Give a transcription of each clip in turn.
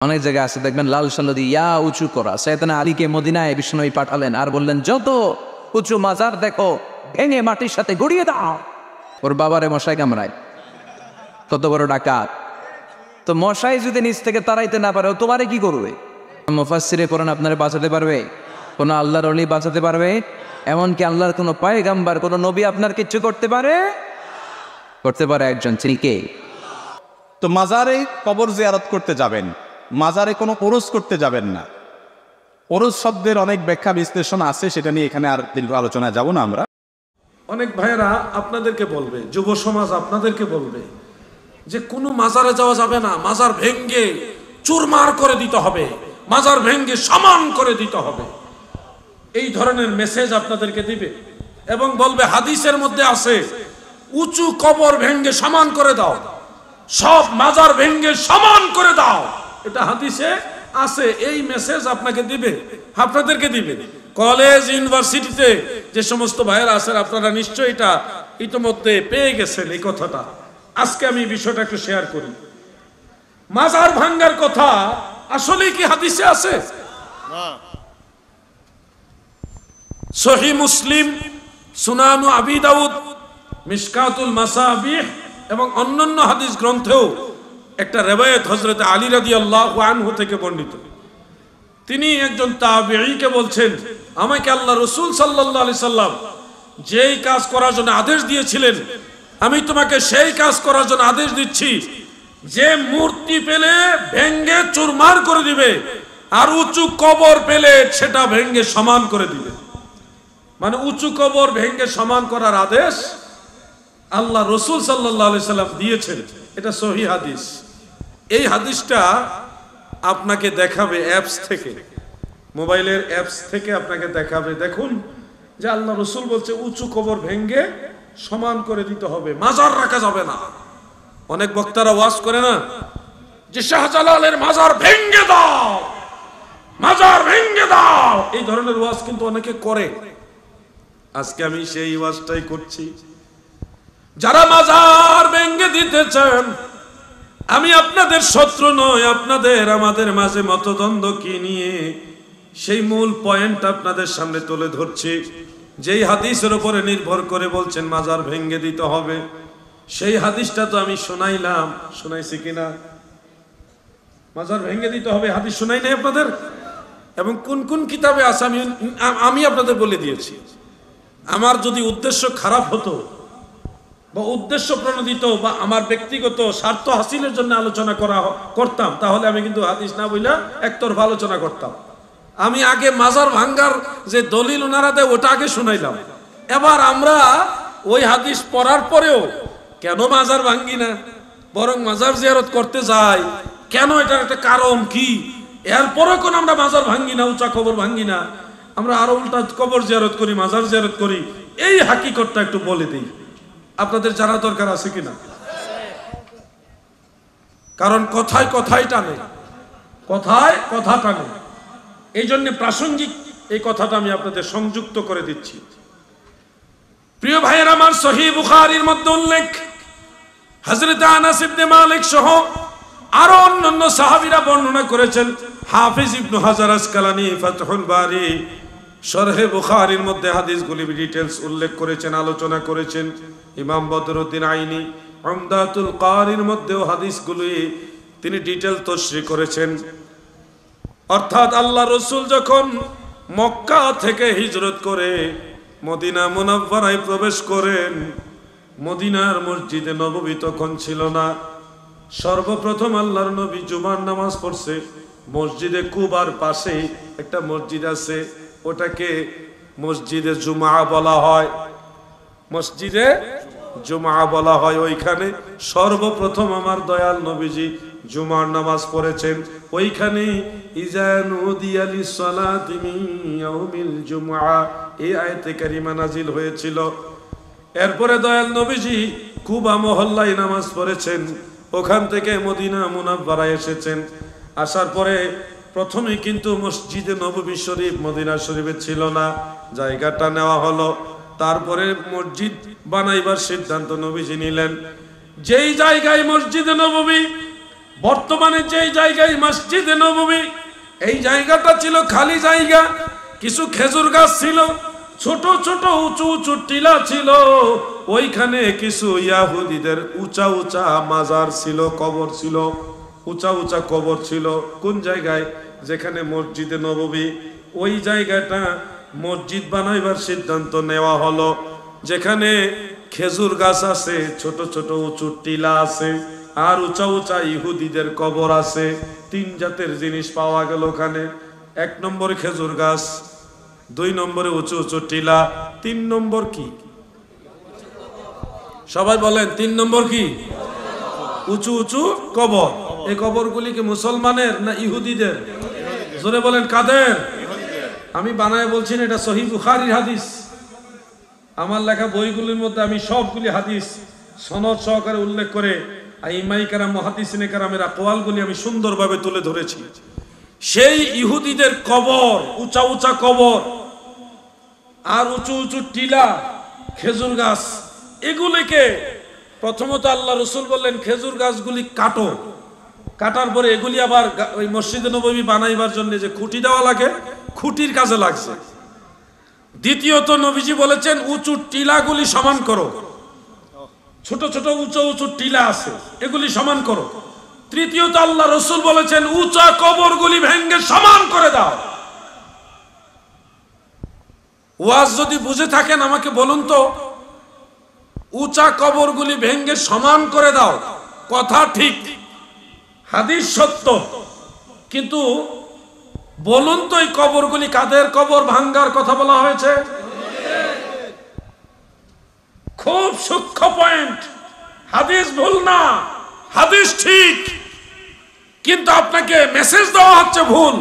অনেক জায়গায় আছে দেখবেন লাল সনদি ইয়া উঁচু করা। সাইয়েদনা আলীকে মদিনায় বিষ্ণুনবী পাঠালেন আর বললেন, যত উঁচু মাজার দেখো ভেঙে মাটির সাথে গড়িয়ে দাও। ওর বাবারে মশাই কামড়ায়, কত বড় ডাকাত। তো মশাই যদি নিচ থেকে তাড়াইতে না পারে, ও তোমারে কি করবে? মুফাসসিরে কোরআন আপনারে বাঁচাতে পারবে? কোনো আল্লাহর ওলি বাঁচাতে পারবে? এমনকি আল্লাহর কোনো পয়গাম্বার, কোনো নবী আপনার কিচ্ছু করতে পারে? করতে পারে একজন, তিনি কে? তো মাজারে কবর জিয়ারত করতে যাবেন, মাজারে কোনো ওরস করতে যাবেন না। ওরস শব্দের অনেক ব্যাখ্যা বিশ্লেষণ আছে, সেটা নিয়ে এখানে আর দীর্ঘ আলোচনায় যাব না আমরা। অনেক ভাইয়েরা আপনাদেরকে বলবে, যুব সমাজ আপনাদেরকে বলবে যে কোনো মাজারে যাওয়া যাবে না, মাজার ভেঙ্গে চুরমার করে দিতে হবে, মাজার ভেঙ্গে সমান করে দিতে হবে, এই ধরনের মেসেজ আপনাদেরকে দিবে এবং বলবে হাদিসের মধ্যে আছে উঁচু কবর ভেঙ্গে সমান করে দাও, সব মাজার ভেঙ্গে সমান করে দাও, এটা হাদিসে আছে। এই মেসেজ আপনাকে দিবে, আপনাদেরকে দিবে। কলেজ ইউনিভার্সিটিতে যে সমস্ত ভাইয়েরা আছেন, আপনারা নিশ্চয়ই এটা ইতিমধ্যে পেয়ে গেছেন এই কথাটা। আজকে আমি বিষয়টা একটু শেয়ার করি। মাজার ভাঙ্গার কথা আসলে কি হাদিসে আছে? সহিহ মুসলিম, সুনানু আবি দাউদ, মিশকাতুল মাসাবিহ এবং অন্যান্য হাদিস গ্রন্থেও একটা রিওয়ায়াত হযরত আলী রাদিয়াল্লাহু আনহু থেকে বর্ণিত। তিনি একজন তাবেঈকে বলছেন, আমাকে আল্লাহ রাসূল সাল্লাল্লাহু আলাইহি সাল্লাম যেই কাজ করার জন্য আদেশ দিয়েছিলেন, আমি তোমাকে সেই কাজ করার জন্য আদেশ দিচ্ছি যে মূর্তি পেলে ভেঙ্গে চুরমার করে দিবে আর উঁচু কবর পেলে সেটা ভেঙ্গে সমান করে দিবে। মানে উঁচু কবর ভেঙ্গে সমান করার আদেশ আল্লাহ রাসূল সাল্লাল্লাহু আলাইহি সাল্লাম দিয়েছেন। এটা সহিহ হাদিস। এই হাদিসটা আপনাকে দেখাবে অ্যাপস থেকে, মোবাইলের অ্যাপস থেকে আপনাকে দেখাবে। দেখুন যে আল্লাহ রাসূল বলছে উঁচু কবর ভেঙ্গে সমান করে দিতে হবে, মাজার রাখা যাবে না। অনেক বক্তারা ওয়াজ করে না যে শাহজালালের মাজার ভেঙ্গে দাও, মাজার ভেঙ্গে দাও, এই ধরনের ওয়াজ কিন্তু অনেকে করে। আজকে আমি সেই ওয়াজটাই করছি। যারা মাজার ভেঙ্গে দিতে চান, আমি আপনাদের শত্রু নই, আপনাদের আমাদের মাঝে মতদ্বন্দ্ব কি নিয়ে সেই মূল পয়েন্ট আপনাদের সামনে তুলে ধরছি। যেই হাদিসের উপরে নির্ভর করে বলছেন মাজার ভেঙ্গে দিতে হবে, সেই হাদিসটা তো আমি শোনাইলাম, শোনাইছি কিনা? মাজার ভেঙ্গে দিতে হবে হাদিস শোনাই নাই আপনাদের? এবং কোন কোন কিতাবে আছে আমি আপনাদের বলে দিয়েছি। আমার যদি উদ্দেশ্য খারাপ হতো বা উদ্দেশ্য প্রণোদিত বা আমার ব্যক্তিগত স্বার্থ হাসিলের জন্য আলোচনা করতাম, তাহলে আমি কিন্তু হাদিস না বইলা একতরফা আলোচনা করতাম। আমি আগে মাজার ভাঙ্গার যে দলিল ওনারা দেয় ওটা আগে শুনাইলাম। এবার আমরা ওই হাদিস পড়ার পরেও কেন মাজার ভাঙ্গি না, বরং মাজার জিয়ারত করতে যাই কেন, এটার একটা কারণ কি, এরপরে কোন আমরা মাজার ভাঙ্গি না, উঁচা কবর ভাঙ্গি না, আমরা আরো উল্টা কবর জিয়ারত করি, মাজার জিয়ারত করি, এই হাকিকতটা একটু বলে দিই। আপনাদের জানা দরকার আছে কিনা? কারণ কথায় কথায় টানে, কথায় কথা টানে। এই জন্য প্রাসঙ্গিক এই কথাটা আমি আপনাদের সংযুক্ত করে দিচ্ছি। প্রিয় ভাইয়ের আমার, সহিহ বুখারীর মধ্যে উল্লেখ, হযরত আনাস ইবনে মালিক সহ আরো অন্যান্য সাহাবীরা বর্ণনা করেছেন। হাফিজ ইবনে হাজার আসকালানী ফাতহুল বারী শরহে বুখারীর মধ্যে হাদিসগুলি ডিটেইলস উল্লেখ করেছেন, আলোচনা করেছেন। ইমাম বদরউদ্দিন আইনি উমদাতুল কারির মধ্যেও হাদিসগুলি তিনি ডিটেইল তশরিহ করেছেন। অর্থাৎ আল্লাহ রাসূল যখন মক্কা থেকে হিজরত করে মদিনা মুনাওয়ারায় প্রবেশ করেন, মদিনার মসজিদে নববী তখন ছিল না। সর্বপ্রথম আল্লাহর নবী জুমার নামাজ পড়ছে মসজিদে কুবার পাশে একটা মসজিদ আছে, ওটাকে মসজিদে জুমা বলা হয়, মসজিদে জুমা বলা হয়। ওইখানে সর্বপ্রথম আমার দয়াল নবীজি জুমার নামাজ পড়েছেন। ওইখানে ইজা নুদিয়া লিসসালাতি মিন ইয়াউমিল জুমআ এই আয়াতে কারিমা নাজিল হয়েছিল। এরপরে দয়াল নবীজি কুবা মহল্লায় নামাজ পড়েছেন, ওখান থেকে মদিনা মুনাওয়ারায় এসেছেন। আসার পরে প্রথমে কিন্তু মসজিদে নববী শরীফ মদিনা শরীফে ছিল না, জায়গাটা নেওয়া হলো। তারপরে মসজিদ বানাইবার সিদ্ধান্ত নবীজি নিলেন। যেই জায়গায় মসজিদে নববী বর্তমানে যেই জায়গায় মসজিদে নববী, এই জায়গাটা ছিল খালি জায়গা, কিছু খেজুর গাছ ছিল, ছোট ছোট উঁচু উঁচু টিলা ছিল, ওইখানে কিছু ইয়াহুদীদের উঁচা উঁচা মাজার ছিল, কবর ছিল, উঁচা উঁচা কবর ছিল। কোন জায়গায়? যেখানে মসজিদে নববী, ওই জায়গাটা মসজিদ বানাইবার সিদ্ধান্ত নেওয়া হলো। যেখানে খেজুর গাছ আছে, ছোট ছোট উঁচু টিলা আছে, আর উঁচা উঁচা ইহুদিদের কবর আছে। তিন জাতের জিনিস পাওয়া গেল ওখানে। 1 নম্বরে খেজুর গাছ, 2 নম্বরে উঁচু উঁচু টিলা, 3 নম্বর কি? সবাই বলেন 3 নম্বর কি? উঁচু উঁচু কবর। এই কবরগুলি কি মুসলমানের না ইহুদিদের? জোরে বলেন কাদের? আমি বানায় বলছি না, এটা সহিহ বুখারীর হাদিস। আমার লেখা বইগুলির মধ্যে আমি সবগুলি হাদিস সনদ সহকারে উল্লেখ করে আইমাই কেরাম, মুহাদ্দিসিনে কেরামের আকওয়ালগুলি আমি সুন্দরভাবে তুলে ধরেছি। সেই ইহুদিদের কবর, উঁচা উঁচা কবর আর উঁচু উঁচু টিলা, খেজুর গাছ, এগুলিকে প্রথমত আল্লাহ রসুল বললেন খেজুর গাছগুলি কাটো। কাটার পরে এগুলি আবার ওই মসজিদে নববী বানাইবার জন্য যে খুঁটি দেওয়া লাগে, খুঁটির কাজে লাগছে। দ্বিতীয়ত নবীজি বলেছেন উঁচু টিলাগুলি সমান করো, ছোট ছোট উঁচু উঁচু টিলা আছে, এগুলি সমান করো। তৃতীয়ত আল্লাহ রসুল বলেছেন উঁচা কবরগুলি ভেঙ্গে সমান করে দাও। ওয়াজ যদি বুঝে থাকেন আমাকে বলুন তো, উঁচা কবরগুলি ভেঙ্গে সমান করে দাও, কথা ঠিক, হাদিস সত্য, কিন্তু বলুন তো এই কবরগুলি কাদের কবর ভাঙ্গার কথা বলা হয়েছে? খুব সূক্ষ্ম পয়েন্ট। হাদিস ভুল না, হাদিস ঠিক, কিন্তু আপনাকে মেসেজ দেওয়া হচ্ছে ভুল।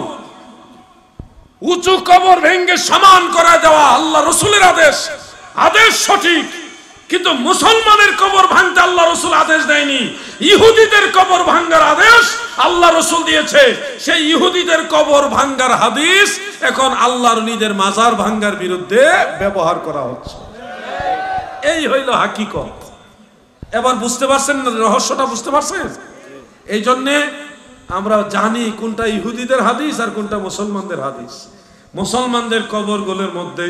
উঁচু কবর ভেঙ্গে সমান করে দেওয়া আল্লাহ রসুলের আদেশ, আদেশ সঠিক, কিন্তু মুসলমানের কবর ভাঙতে আল্লাহ রসুল আদেশ দেয়নি। ইহুদিদের কবর ভাঙ্গার আদেশ আল্লাহ রসুল দিয়েছে। সেই ইহুদিদের কবর ভাঙ্গার হাদিস এখন আল্লাহর ওলিদের মাজার ভাঙ্গার বিরুদ্ধে ব্যবহার করা হচ্ছে। এই হইল হাকিকত। এবার বুঝতে পারছেন রহস্যটা? বুঝতে পারছেন? এই জন্যে আমরা জানি কোনটা ইহুদিদের হাদিস আর কোনটা মুসলমানদের হাদিস। মুসলমানদের কবরগুলোর মধ্যে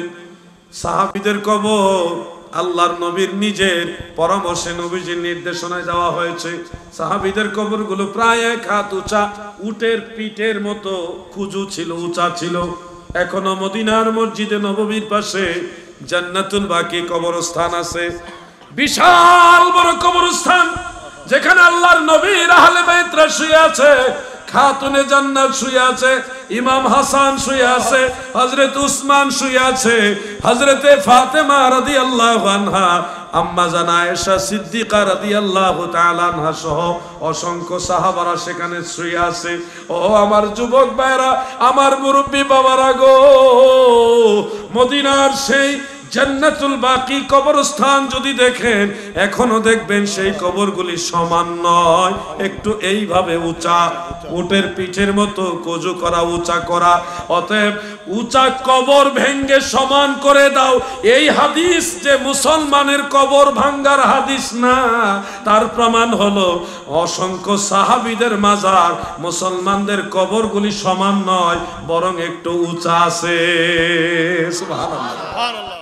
সাহাবীদের কবর আল্লাহর নবীর নিজের পরামর্শে নবীজির নির্দেশনায় দেওয়া হয়েছে। সাহাবীদের কবরগুলো প্রায় 1 হাত উঁচা, উটের পিঠের মতো কুজু ছিল, উঁচা ছিল। এখনো মদিনার মসজিদে নববীর পাশে জান্নাতুল বাকি কবরস্থান আছে, বিশাল বড় কবরস্থান, যেখানে আল্লাহর নবীর আহলে বাইতরা শুয়ে আছে, খাতুনে জান্নাত শুয়ে আছে, ইমাম হাসান শুয়ে আছে, হযরত উসমান শুয়ে আছে, হযরতে ফাতেমা রাদিয়াল্লাহু আনহা, আম্মা জান আয়েশা সিদ্দিকা রাদিয়াল্লাহু তাআলা আনহা সহ অসংখ্য সাহাবারা সেখানে শুয়ে আছে। ও আমার যুবক ভাইরা, আমার মুরব্বী বাবারা গো, মদিনার সেই জান্নাতুল বাকি কবরস্থান যদি দেখেন, এখনো দেখবেন সেই কবরগুলি সমান নয়, একটু এইভাবে উঁচা, উটের পিঠের মতো কজু করা, উঁচা করা। অতএব উঁচা কবর ভেঙ্গে সমান করে দাও, এই হাদিস যে মুসলমানের কবর ভাঙ্গার হাদিস না, তার প্রমাণ হলো অসংখ্য সাহাবীদের মাজার, মুসলমানদের কবরগুলি সমান নয়, বরং একটু উঁচা আছে। সুবহানাল্লাহ।